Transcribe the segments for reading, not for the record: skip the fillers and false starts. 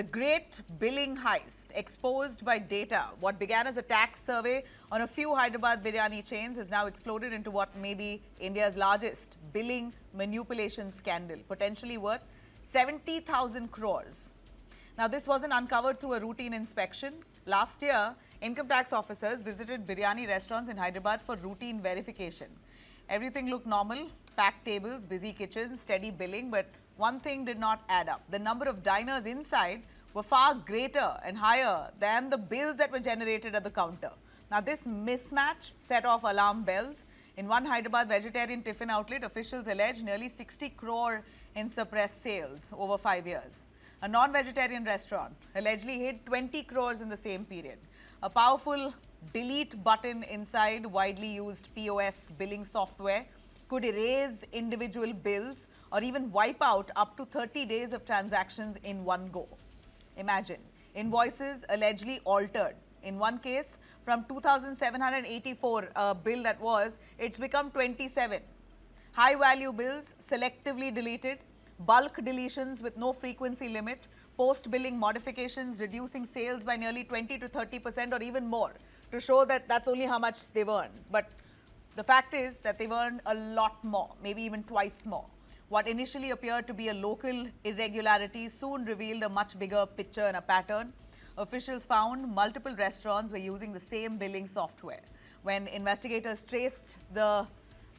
The great billing heist exposed by data. What began as a tax survey on a few Hyderabad biryani chains has now exploded into what may be India's largest billing manipulation scandal, potentially worth 70,000 crores. Now, this wasn't uncovered through a routine inspection. Last year, income tax officers visited biryani restaurants in Hyderabad for routine verification. Everything looked normal, packed tables, busy kitchens, steady billing, but one thing did not add up. The number of diners inside were far greater and higher than the bills that were generated at the counter. Now, this mismatch set off alarm bells. In one Hyderabad vegetarian tiffin outlet, officials allege nearly 60 crore in suppressed sales over 5 years. A non-vegetarian restaurant allegedly hid 20 crores in the same period. A powerful delete button inside widely used POS billing software could erase individual bills or even wipe out up to 30 days of transactions in one go. Imagine, invoices allegedly altered. In one case, from 2,784 bill that was, it's become 27. High value bills selectively deleted, bulk deletions with no frequency limit, post-billing modifications reducing sales by nearly 20 to 30% or even more to show that that's only how much they've earned. But the fact is that they've earned a lot more, maybe even twice more. What initially appeared to be a local irregularity soon revealed a much bigger picture and a pattern. Officials found multiple restaurants were using the same billing software. When investigators traced the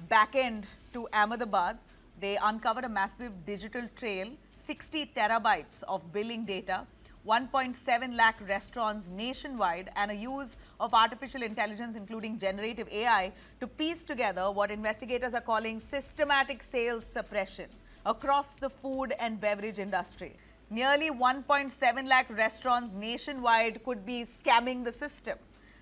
back end to Ahmedabad, they uncovered a massive digital trail, 60 terabytes of billing data, 1.7 lakh restaurants nationwide, and a use of artificial intelligence, including generative AI, to piece together what investigators are calling systematic sales suppression across the food and beverage industry. Nearly 1.7 lakh restaurants nationwide could be scamming the system.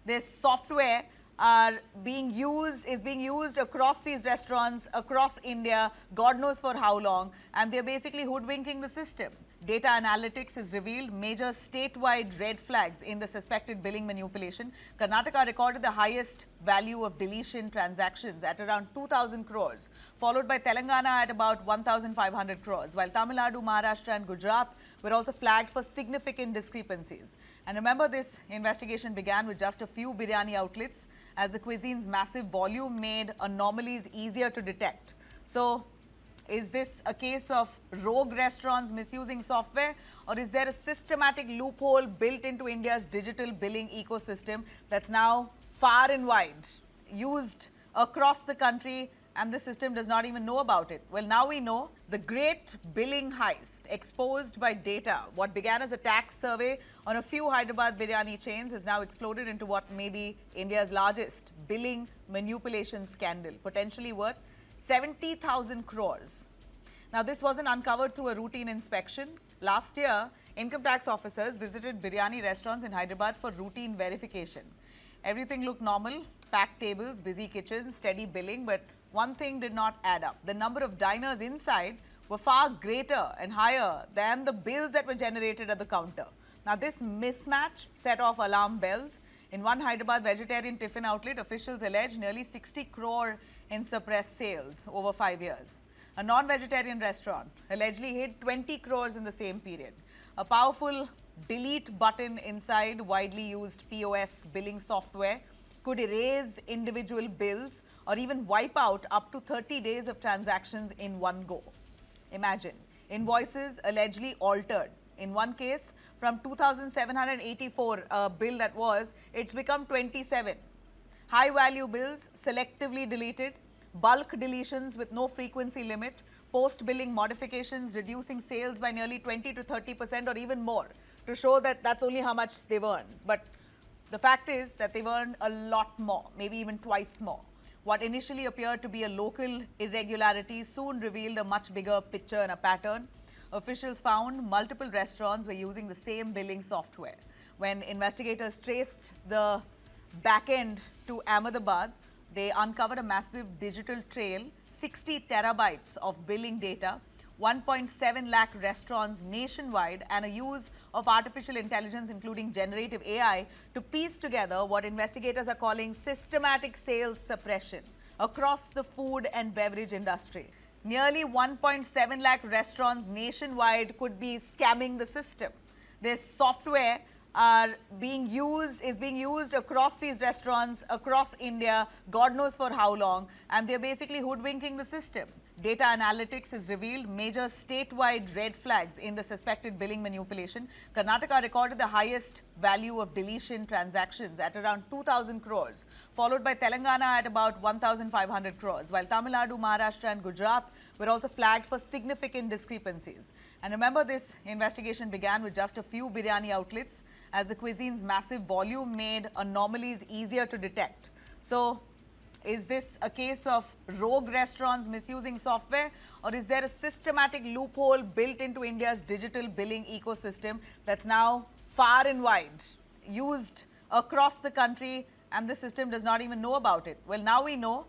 This software is being used across these restaurants, across India, God knows for how long, and they're basically hoodwinking the system. Data analytics has revealed major statewide red flags in the suspected billing manipulation. Karnataka recorded the highest value of deletion transactions at around 2,000 crores, followed by Telangana at about 1,500 crores, while Tamil Nadu, Maharashtra and Gujarat were also flagged for significant discrepancies. And remember, this investigation began with just a few biryani outlets, as the cuisine's massive volume made anomalies easier to detect. So, is this a case of rogue restaurants misusing software, or is there a systematic loophole built into India's digital billing ecosystem that's now far and wide used across the country, and the system does not even know about it? Well, now we know. The great billing heist exposed by data. What began as a tax survey on a few Hyderabad biryani chains has now exploded into what may be India's largest billing manipulation scandal, potentially worth 70,000 crores. Now, this wasn't uncovered through a routine inspection. Last year, income tax officers visited biryani restaurants in Hyderabad for routine verification. Everything looked normal, packed tables, busy kitchens, steady billing, but one thing did not add up. The number of diners inside were far greater and higher than the bills that were generated at the counter. Now, this mismatch set off alarm bells. In one Hyderabad vegetarian tiffin outlet, officials allege nearly 60 crore in suppressed sales over 5 years. A non-vegetarian restaurant allegedly hid 20 crores in the same period. A powerful delete button inside widely used POS billing software could erase individual bills or even wipe out up to 30 days of transactions in one go. Imagine, invoices allegedly altered. In one case, from 2,784 bill that was, it's become 27. High value bills selectively deleted, bulk deletions with no frequency limit, post-billing modifications reducing sales by nearly 20 to 30% or even more to show that that's only how much they've earned. But the fact is that they've earned a lot more, maybe even twice more. What initially appeared to be a local irregularity soon revealed a much bigger picture and a pattern. Officials found multiple restaurants were using the same billing software. When investigators traced the back end to Ahmedabad, they uncovered a massive digital trail, 60 terabytes of billing data, 1.7 lakh restaurants nationwide, and a use of artificial intelligence, including generative AI, to piece together what investigators are calling systematic sales suppression across the food and beverage industry. Nearly 1.7 lakh restaurants nationwide could be scamming the system. this software is being used across these restaurants, across India, God knows for how long, and they're basically hoodwinking the system. Data analytics has revealed major statewide red flags in the suspected billing manipulation. Karnataka recorded the highest value of deletion transactions at around 2,000 crores, followed by Telangana at about 1,500 crores, while Tamil Nadu, Maharashtra and Gujarat were also flagged for significant discrepancies. And remember, this investigation began with just a few biryani outlets, as the cuisine's massive volume made anomalies easier to detect. So, is this a case of rogue restaurants misusing software, or is there a systematic loophole built into India's digital billing ecosystem that's now far and wide used across the country, and the system does not even know about it? Well, now we know